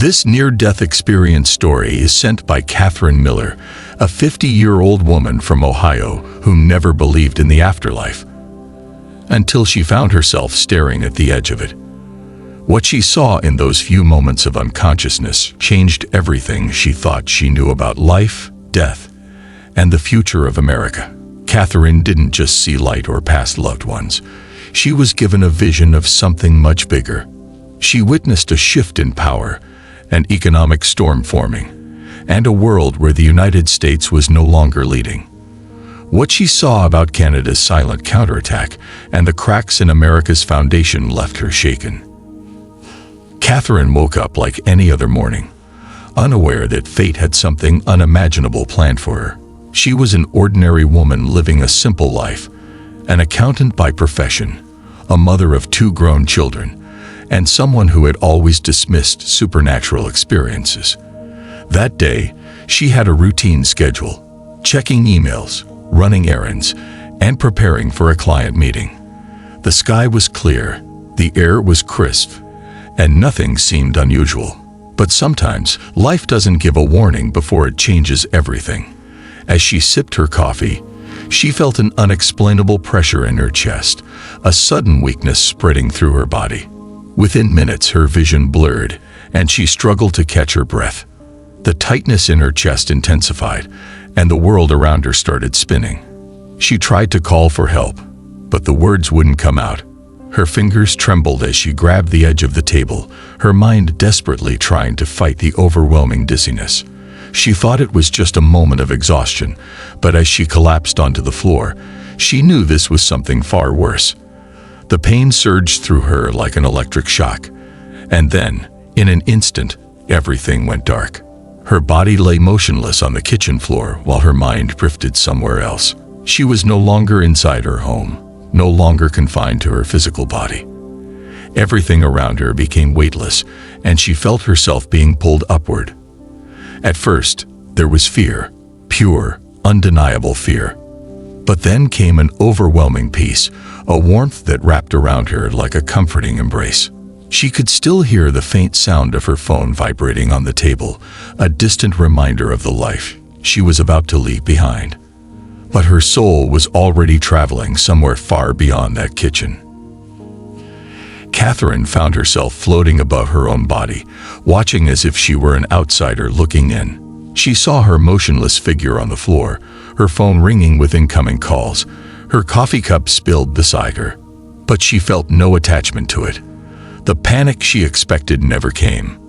This near-death experience story is sent by Catherine Miller, a 50-year-old woman from Ohio who never believed in the afterlife, until she found herself staring at the edge of it. What she saw in those few moments of unconsciousness changed everything she thought she knew about life, death, and the future of America. Catherine didn't just see light or past loved ones. She was given a vision of something much bigger. She witnessed a shift in power, an economic storm forming, and a world where the United States was no longer leading. What she saw about Canada's silent counterattack and the cracks in America's foundation left her shaken. Catherine woke up like any other morning, unaware that fate had something unimaginable planned for her. She was an ordinary woman living a simple life, an accountant by profession, a mother of 2 grown children, and someone who had always dismissed supernatural experiences. That day, she had a routine schedule, checking emails, running errands, and preparing for a client meeting. The sky was clear, the air was crisp, and nothing seemed unusual. But sometimes, life doesn't give a warning before it changes everything. As she sipped her coffee, she felt an unexplainable pressure in her chest, a sudden weakness spreading through her body. Within minutes, her vision blurred, and she struggled to catch her breath. The tightness in her chest intensified, and the world around her started spinning. She tried to call for help, but the words wouldn't come out. Her fingers trembled as she grabbed the edge of the table, her mind desperately trying to fight the overwhelming dizziness. She thought it was just a moment of exhaustion, but as she collapsed onto the floor, she knew this was something far worse. The pain surged through her like an electric shock, and then, in an instant, everything went dark. Her body lay motionless on the kitchen floor while her mind drifted somewhere else. She was no longer inside her home, no longer confined to her physical body. Everything around her became weightless, and she felt herself being pulled upward. At first, there was fear, pure, undeniable fear. But then came an overwhelming peace, a warmth that wrapped around her like a comforting embrace. She could still hear the faint sound of her phone vibrating on the table, a distant reminder of the life she was about to leave behind. But her soul was already traveling somewhere far beyond that kitchen. Catherine found herself floating above her own body, watching as if she were an outsider looking in. She saw her motionless figure on the floor, her phone ringing with incoming calls, her coffee cup spilled beside her. But she felt no attachment to it. The panic she expected never came.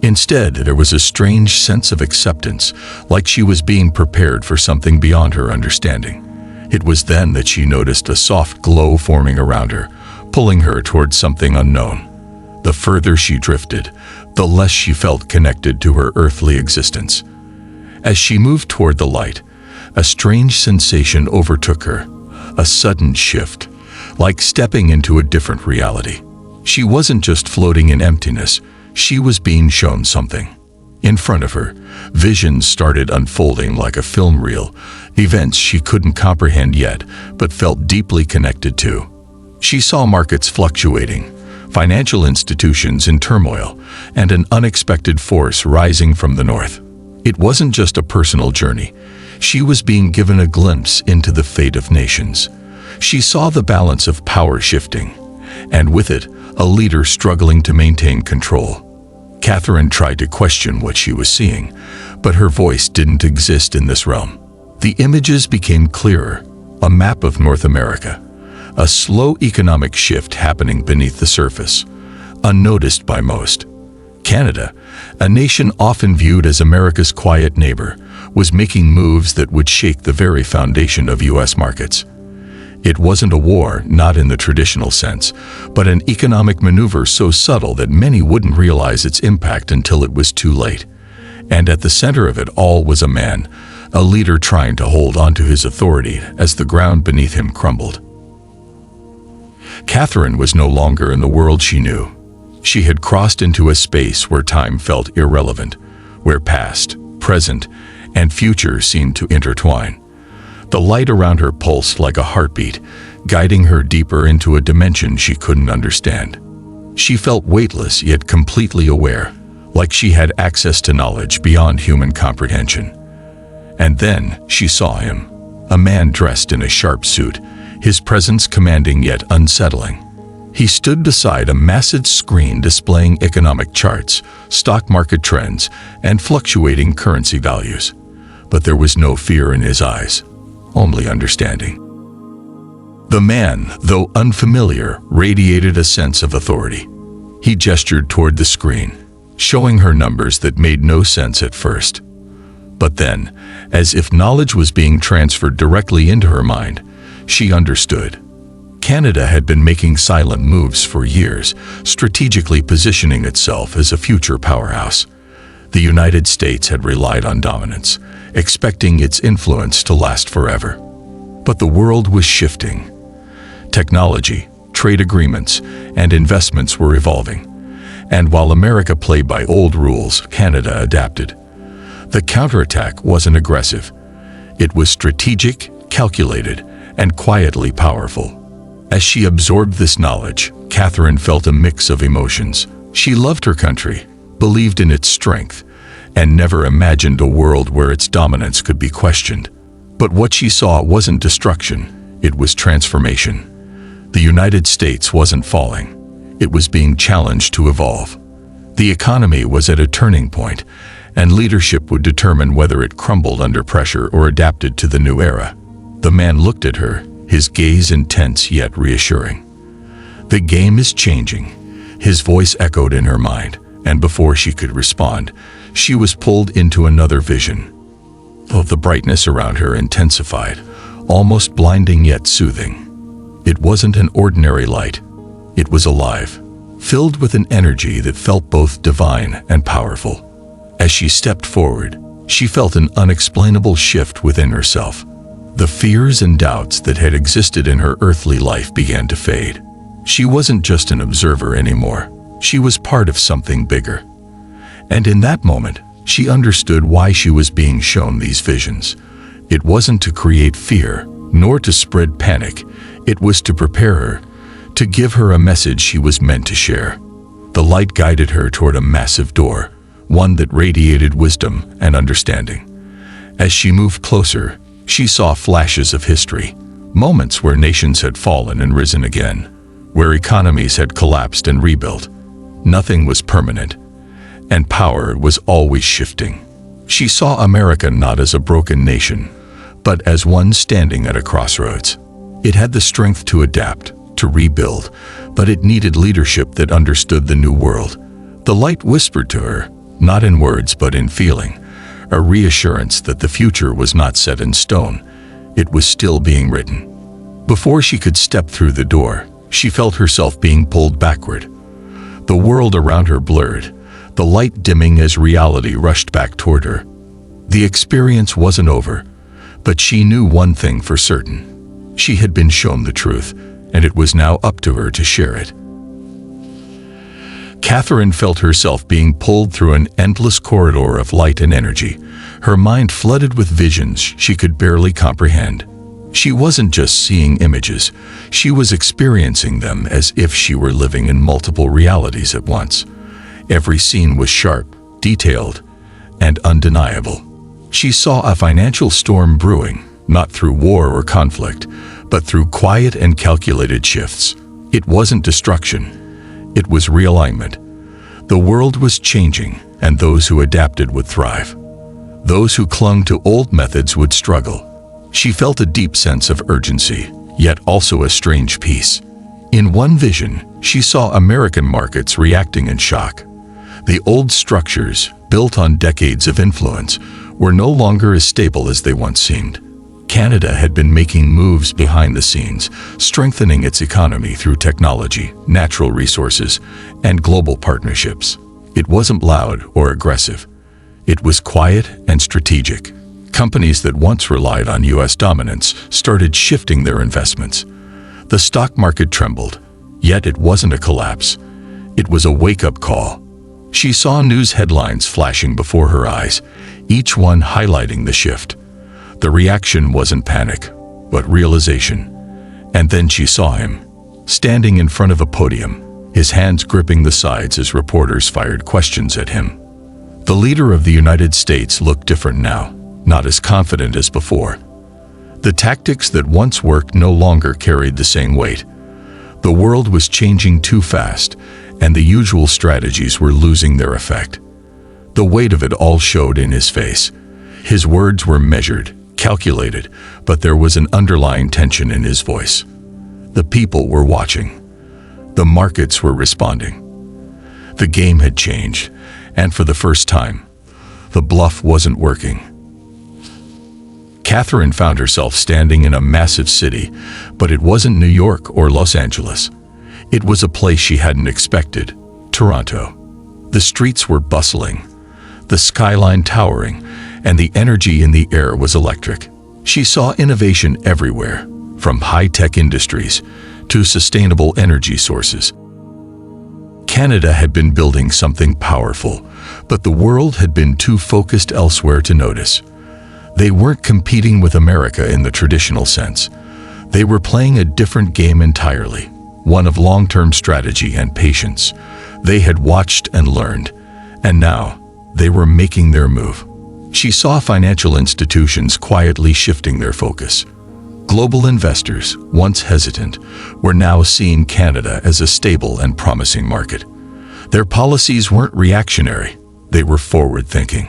Instead, there was a strange sense of acceptance, like she was being prepared for something beyond her understanding. It was then that she noticed a soft glow forming around her, pulling her towards something unknown. The further she drifted, the less she felt connected to her earthly existence. As she moved toward the light, a strange sensation overtook her, a sudden shift, like stepping into a different reality. She wasn't just floating in emptiness, she was being shown something. In front of her, visions started unfolding like a film reel, events she couldn't comprehend yet, but felt deeply connected to. She saw markets fluctuating, financial institutions in turmoil, and an unexpected force rising from the north. It wasn't just a personal journey. She was being given a glimpse into the fate of nations. She saw the balance of power shifting, and with it, a leader struggling to maintain control. Catherine tried to question what she was seeing, but her voice didn't exist in this realm. The images became clearer, a map of North America, a slow economic shift happening beneath the surface, unnoticed by most. Canada, a nation often viewed as America's quiet neighbor, was making moves that would shake the very foundation of U.S. markets. It wasn't a war, not in the traditional sense, but an economic maneuver so subtle that many wouldn't realize its impact until it was too late. And at the center of it all was a man, a leader trying to hold onto his authority as the ground beneath him crumbled. Catherine was no longer in the world she knew. She had crossed into a space where time felt irrelevant, where past, present, and future seemed to intertwine. The light around her pulsed like a heartbeat, guiding her deeper into a dimension she couldn't understand. She felt weightless yet completely aware, like she had access to knowledge beyond human comprehension. And then she saw him, a man dressed in a sharp suit, his presence commanding yet unsettling. He stood beside a massive screen displaying economic charts, stock market trends, and fluctuating currency values. But there was no fear in his eyes, only understanding. The man, though unfamiliar, radiated a sense of authority. He gestured toward the screen, showing her numbers that made no sense at first. But then, as if knowledge was being transferred directly into her mind, she understood. Canada had been making silent moves for years, strategically positioning itself as a future powerhouse. The United States had relied on dominance, expecting its influence to last forever. But the world was shifting. Technology, trade agreements, and investments were evolving. And while America played by old rules, Canada adapted. The counterattack wasn't aggressive. It was strategic, calculated, and quietly powerful. As she absorbed this knowledge, Catherine felt a mix of emotions. She loved her country, believed in its strength, and never imagined a world where its dominance could be questioned. But what she saw wasn't destruction, it was transformation. The United States wasn't falling, it was being challenged to evolve. The economy was at a turning point, and leadership would determine whether it crumbled under pressure or adapted to the new era. The man looked at her, his gaze intense yet reassuring. "The game is changing," his voice echoed in her mind, and before she could respond, she was pulled into another vision. The brightness around her intensified, almost blinding yet soothing. It wasn't an ordinary light. It was alive, filled with an energy that felt both divine and powerful. As she stepped forward, she felt an unexplainable shift within herself. The fears and doubts that had existed in her earthly life began to fade. She wasn't just an observer anymore. She was part of something bigger. And in that moment, she understood why she was being shown these visions. It wasn't to create fear, nor to spread panic. It was to prepare her, to give her a message she was meant to share. The light guided her toward a massive door, one that radiated wisdom and understanding. As she moved closer, she saw flashes of history, moments where nations had fallen and risen again, where economies had collapsed and rebuilt. Nothing was permanent, and power was always shifting. She saw America not as a broken nation, but as one standing at a crossroads. It had the strength to adapt, to rebuild, but it needed leadership that understood the new world. The light whispered to her, not in words but in feeling, a reassurance that the future was not set in stone. It was still being written. Before she could step through the door, she felt herself being pulled backward. The world around her blurred, the light dimming as reality rushed back toward her. The experience wasn't over, but she knew one thing for certain. She had been shown the truth, and it was now up to her to share it. Catherine felt herself being pulled through an endless corridor of light and energy, her mind flooded with visions she could barely comprehend. She wasn't just seeing images, she was experiencing them as if she were living in multiple realities at once. Every scene was sharp, detailed, and undeniable. She saw a financial storm brewing, not through war or conflict, but through quiet and calculated shifts. It wasn't destruction, it was realignment. The world was changing, and those who adapted would thrive. Those who clung to old methods would struggle. She felt a deep sense of urgency, yet also a strange peace. In one vision, she saw American markets reacting in shock. The old structures, built on decades of influence, were no longer as stable as they once seemed. Canada had been making moves behind the scenes, strengthening its economy through technology, natural resources, and global partnerships. It wasn't loud or aggressive. It was quiet and strategic. Companies that once relied on U.S. dominance started shifting their investments. The stock market trembled, yet it wasn't a collapse. It was a wake-up call. She saw news headlines flashing before her eyes, each one highlighting the shift. The reaction wasn't panic, but realization. And then she saw him, standing in front of a podium, his hands gripping the sides as reporters fired questions at him. The leader of the United States looked different now, not as confident as before. The tactics that once worked no longer carried the same weight. The world was changing too fast, and the usual strategies were losing their effect. The weight of it all showed in his face. His words were measured, calculated, but there was an underlying tension in his voice. The people were watching. The markets were responding. The game had changed, and for the first time, the bluff wasn't working. Catherine found herself standing in a massive city, but it wasn't New York or Los Angeles. It was a place she hadn't expected, Toronto. The streets were bustling, the skyline towering, and the energy in the air was electric. She saw innovation everywhere, from high-tech industries to sustainable energy sources. Canada had been building something powerful, but the world had been too focused elsewhere to notice. They weren't competing with America in the traditional sense. They were playing a different game entirely, one of long-term strategy and patience. They had watched and learned, and now they were making their move. She saw financial institutions quietly shifting their focus. Global investors, once hesitant, were now seeing Canada as a stable and promising market. Their policies weren't reactionary, they were forward-thinking.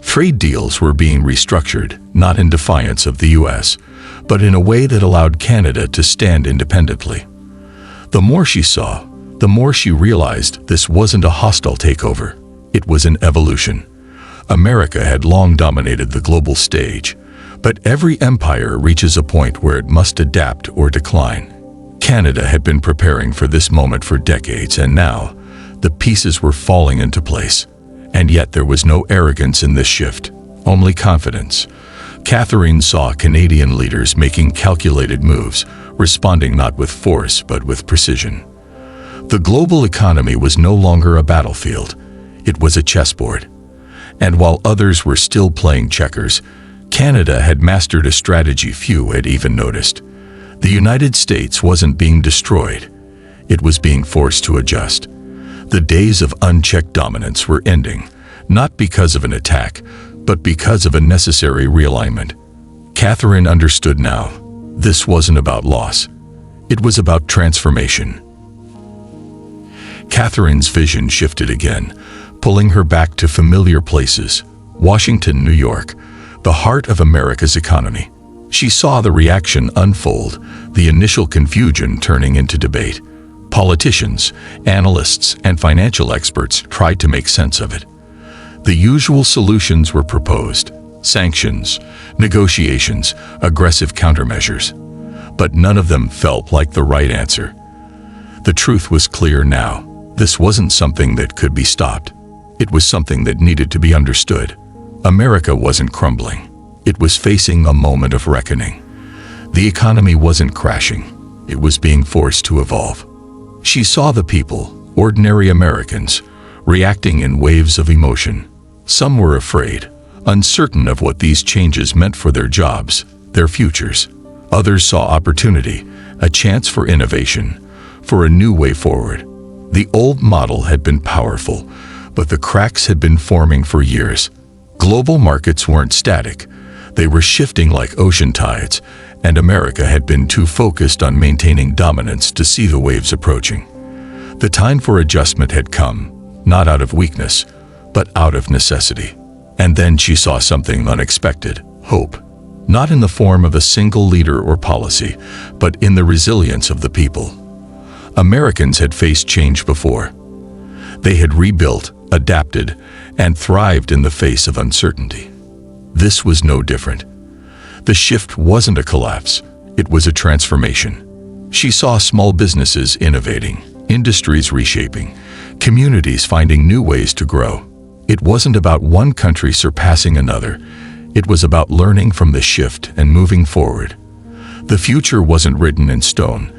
Trade deals were being restructured, not in defiance of the US, but in a way that allowed Canada to stand independently. The more she saw, the more she realized this wasn't a hostile takeover. It was an evolution. America had long dominated the global stage, but every empire reaches a point where it must adapt or decline. Canada had been preparing for this moment for decades, and now the pieces were falling into place. And yet there was no arrogance in this shift, only confidence. Catherine saw Canadian leaders making calculated moves, responding not with force but with precision. The global economy was no longer a battlefield, it was a chessboard. And while others were still playing checkers, Canada had mastered a strategy few had even noticed. The United States wasn't being destroyed, it was being forced to adjust. The days of unchecked dominance were ending, not because of an attack, but because of a necessary realignment. Catherine understood now. This wasn't about loss. It was about transformation. Catherine's vision shifted again, pulling her back to familiar places. Washington, New York, the heart of America's economy. She saw the reaction unfold, the initial confusion turning into debate. Politicians, analysts, and financial experts tried to make sense of it. The usual solutions were proposed: sanctions, negotiations, aggressive countermeasures. But none of them felt like the right answer. The truth was clear now. This wasn't something that could be stopped. It was something that needed to be understood. America wasn't crumbling. It was facing a moment of reckoning. The economy wasn't crashing. It was being forced to evolve. She saw the people, ordinary Americans, reacting in waves of emotion. Some were afraid, uncertain of what these changes meant for their jobs, their futures. Others saw opportunity, a chance for innovation, for a new way forward. The old model had been powerful, but the cracks had been forming for years. Global markets weren't static. They were shifting like ocean tides, and America had been too focused on maintaining dominance to see the waves approaching. The time for adjustment had come, not out of weakness, but out of necessity. And then she saw something unexpected: hope. Not in the form of a single leader or policy, but in the resilience of the people. Americans had faced change before. They had rebuilt, adapted, and thrived in the face of uncertainty. This was no different. The shift wasn't a collapse, it was a transformation. She saw small businesses innovating, industries reshaping, communities finding new ways to grow. It wasn't about one country surpassing another, it was about learning from the shift and moving forward. The future wasn't written in stone,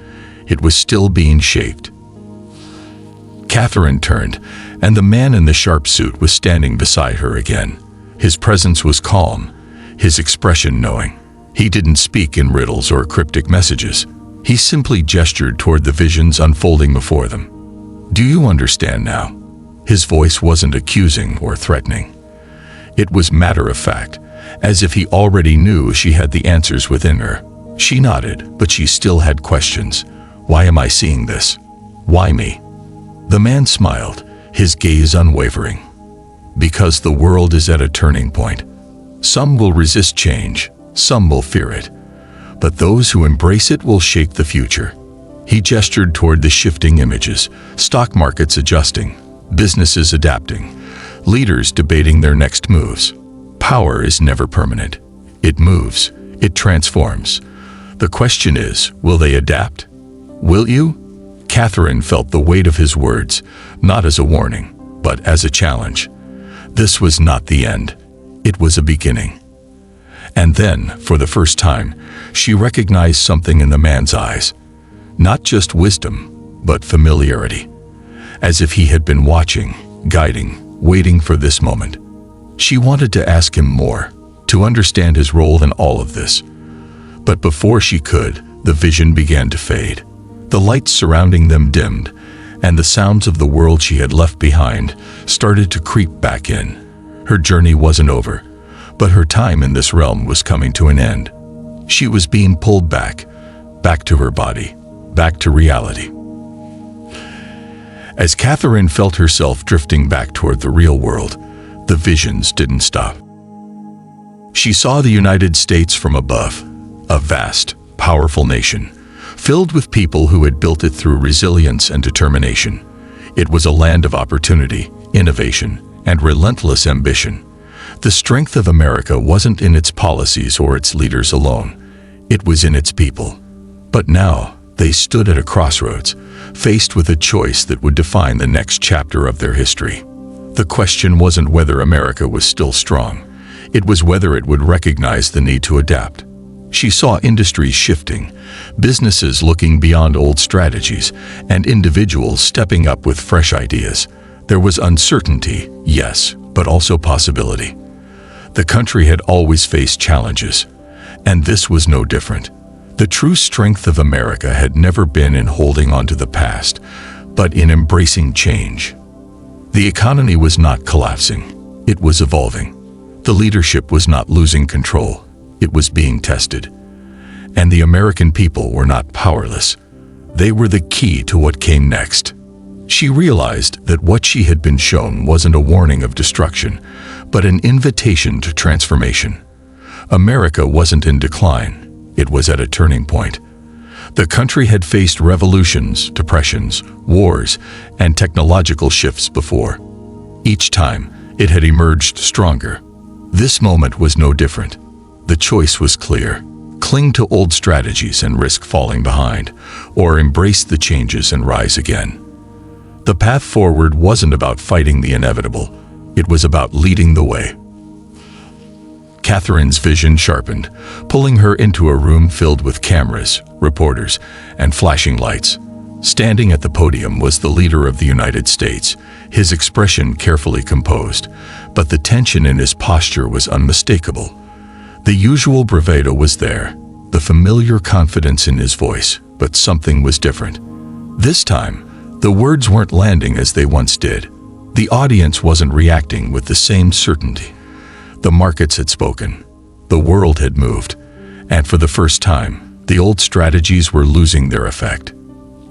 it was still being shaped. Catherine turned, and the man in the sharp suit was standing beside her again. His presence was calm, his expression knowing. He didn't speak in riddles or cryptic messages. He simply gestured toward the visions unfolding before them. "Do you understand now?" His voice wasn't accusing or threatening. It was matter-of-fact, as if he already knew she had the answers within her. She nodded, but she still had questions. Why am I seeing this? Why me? The man smiled, his gaze unwavering. Because the world is at a turning point. Some will resist change, some will fear it. But those who embrace it will shape the future. He gestured toward the shifting images, stock markets adjusting, businesses adapting, leaders debating their next moves. Power is never permanent. It moves, it transforms. The question is, will they adapt? Will you? Catherine felt the weight of his words, not as a warning, but as a challenge. This was not the end. It was a beginning. And then, for the first time, she recognized something in the man's eyes. Not just wisdom, but familiarity. As if he had been watching, guiding, waiting for this moment. She wanted to ask him more, to understand his role in all of this. But before she could, the vision began to fade. The lights surrounding them dimmed, and the sounds of the world she had left behind started to creep back in. Her journey wasn't over, but her time in this realm was coming to an end. She was being pulled back to her body, back to reality. As Catherine felt herself drifting back toward the real world, the visions didn't stop. She saw the United States from above, a vast, powerful nation, filled with people who had built it through resilience and determination. It was a land of opportunity, innovation, and relentless ambition. The strength of America wasn't in its policies or its leaders alone. It was in its people. But now, they stood at a crossroads, faced with a choice that would define the next chapter of their history. The question wasn't whether America was still strong. It was whether it would recognize the need to adapt. She saw industries shifting, businesses looking beyond old strategies, and individuals stepping up with fresh ideas. There was uncertainty, yes, but also possibility. The country had always faced challenges, and this was no different. The true strength of America had never been in holding on to the past, but in embracing change. The economy was not collapsing, it was evolving. The leadership was not losing control, it was being tested. And the American people were not powerless. They were the key to what came next. She realized that what she had been shown wasn't a warning of destruction, but an invitation to transformation. America wasn't in decline, it was at a turning point. The country had faced revolutions, depressions, wars, and technological shifts before. Each time, it had emerged stronger. This moment was no different. The choice was clear. Cling to old strategies and risk falling behind, or embrace the changes and rise again. The path forward wasn't about fighting the inevitable. It was about leading the way. Catherine's vision sharpened, pulling her into a room filled with cameras, reporters, and flashing lights. Standing at the podium was the leader of the United States, his expression carefully composed, but the tension in his posture was unmistakable. The usual bravado was there, the familiar confidence in his voice, but something was different. This time, the words weren't landing as they once did. The audience wasn't reacting with the same certainty. The markets had spoken. The world had moved. And for the first time, the old strategies were losing their effect.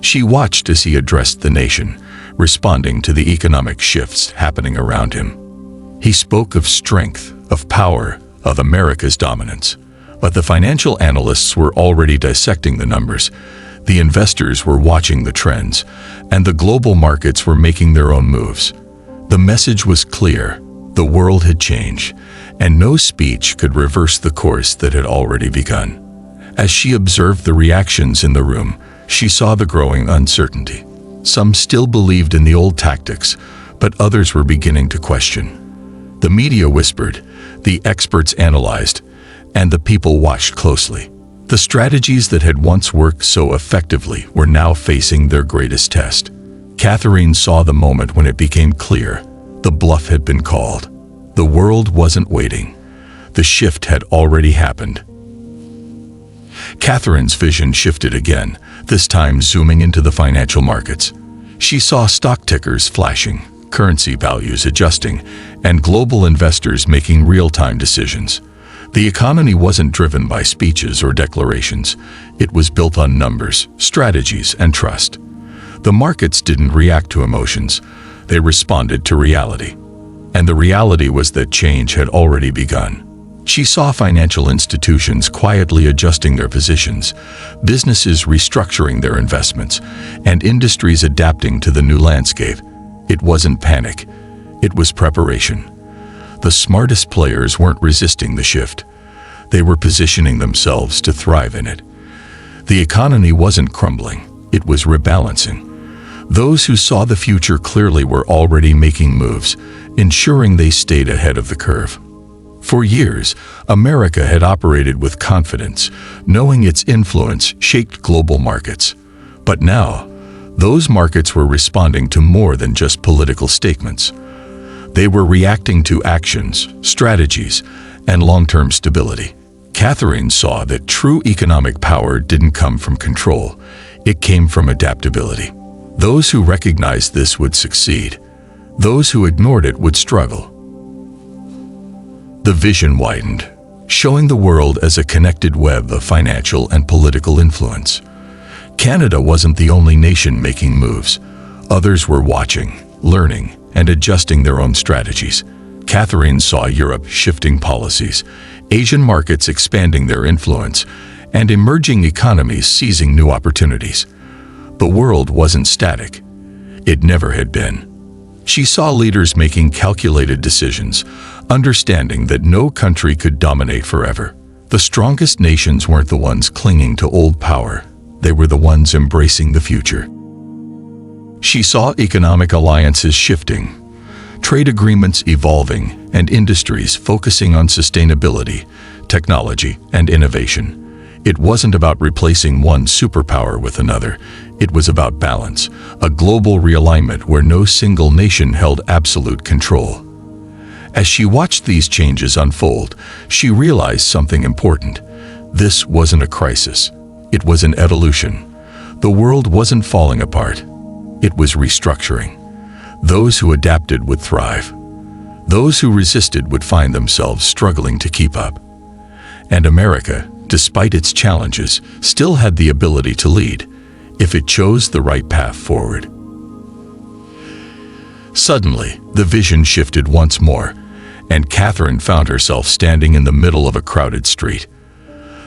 She watched as he addressed the nation, responding to the economic shifts happening around him. He spoke of strength, of power, of America's dominance. But the financial analysts were already dissecting the numbers. The investors were watching the trends, and the global markets were making their own moves. The message was clear. The world had changed, and no speech could reverse the course that had already begun. As she observed the reactions in the room, she saw the growing uncertainty. Some still believed in the old tactics, but others were beginning to question. The media whispered, the experts analyzed, and the people watched closely. The strategies that had once worked so effectively were now facing their greatest test. Catherine saw the moment when it became clear. The bluff had been called. The world wasn't waiting. The shift had already happened. Catherine's vision shifted again, this time zooming into the financial markets. She saw stock tickers flashing, currency values adjusting, and global investors making real-time decisions. The economy wasn't driven by speeches or declarations. It was built on numbers, strategies, and trust. The markets didn't react to emotions. They responded to reality. And the reality was that change had already begun. She saw financial institutions quietly adjusting their positions, businesses restructuring their investments, and industries adapting to the new landscape. It wasn't panic. It was preparation. The smartest players weren't resisting the shift. They were positioning themselves to thrive in it. The economy wasn't crumbling. It was rebalancing. Those who saw the future clearly were already making moves, ensuring they stayed ahead of the curve. For years, America had operated with confidence, knowing its influence shaped global markets. But now, those markets were responding to more than just political statements. They were reacting to actions, strategies, and long-term stability. Catherine saw that true economic power didn't come from control. It came from adaptability. Those who recognized this would succeed. Those who ignored it would struggle. The vision widened, showing the world as a connected web of financial and political influence. Canada wasn't the only nation making moves. Others were watching, learning, and adjusting their own strategies. Catherine saw Europe shifting policies, Asian markets expanding their influence, and emerging economies seizing new opportunities. The world wasn't static. It never had been. She saw leaders making calculated decisions, understanding that no country could dominate forever. The strongest nations weren't the ones clinging to old power. They were the ones embracing the future. She saw economic alliances shifting, trade agreements evolving, and industries focusing on sustainability, technology, and innovation. It wasn't about replacing one superpower with another. It was about balance, a global realignment where no single nation held absolute control. As she watched these changes unfold, she realized something important. This wasn't a crisis. It was an evolution. The world wasn't falling apart. It was restructuring. Those who adapted would thrive. Those who resisted would find themselves struggling to keep up. And America, despite its challenges, still had the ability to lead, if it chose the right path forward. Suddenly, the vision shifted once more, and Catherine found herself standing in the middle of a crowded street.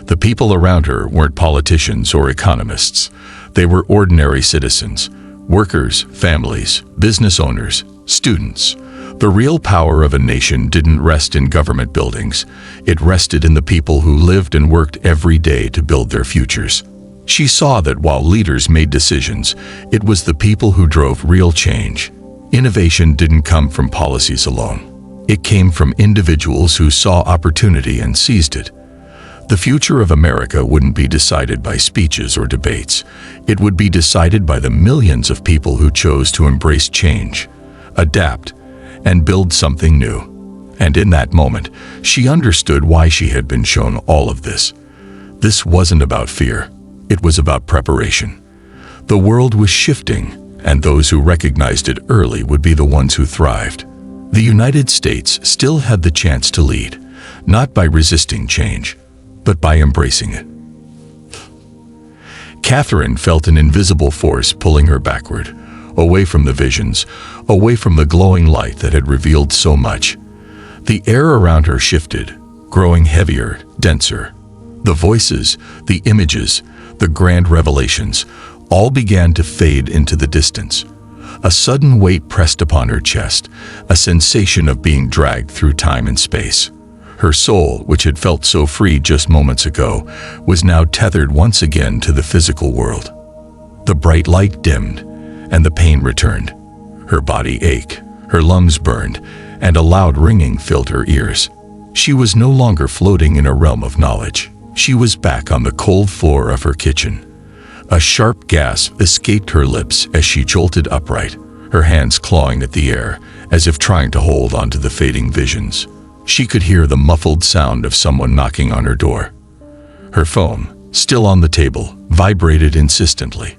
The people around her weren't politicians or economists. They were ordinary citizens, workers, families, business owners, students. The real power of a nation didn't rest in government buildings. It rested in the people who lived and worked every day to build their futures. She saw that while leaders made decisions, it was the people who drove real change. Innovation didn't come from policies alone. It came from individuals who saw opportunity and seized it. The future of America wouldn't be decided by speeches or debates. It would be decided by the millions of people who chose to embrace change, adapt, and build something new. And in that moment, she understood why she had been shown all of this. This wasn't about fear. It was about preparation. The world was shifting, and those who recognized it early would be the ones who thrived. The United States still had the chance to lead, not by resisting change, but by embracing it. Catherine felt an invisible force pulling her backward, away from the visions, away from the glowing light that had revealed so much. The air around her shifted, growing heavier, denser. The voices, the images, the grand revelations, all began to fade into the distance. A sudden weight pressed upon her chest, a sensation of being dragged through time and space. Her soul, which had felt so free just moments ago, was now tethered once again to the physical world. The bright light dimmed, and the pain returned. Her body ached, her lungs burned, and a loud ringing filled her ears. She was no longer floating in a realm of knowledge. She was back on the cold floor of her kitchen. A sharp gasp escaped her lips as she jolted upright, her hands clawing at the air, as if trying to hold onto the fading visions. She could hear the muffled sound of someone knocking on her door. Her phone, still on the table, vibrated insistently.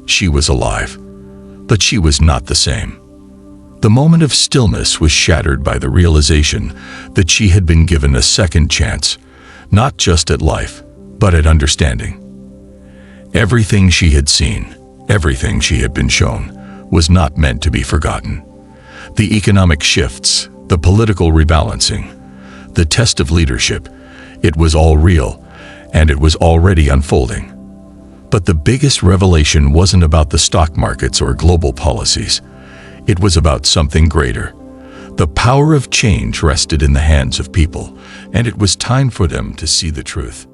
She was alive, but she was not the same. The moment of stillness was shattered by the realization that she had been given a second chance, not just at life, but at understanding. Everything she had seen, everything she had been shown, was not meant to be forgotten. The economic shifts, the political rebalancing, the test of leadership, it was all real, and it was already unfolding. But the biggest revelation wasn't about the stock markets or global policies. It was about something greater. The power of change rested in the hands of people, and it was time for them to see the truth.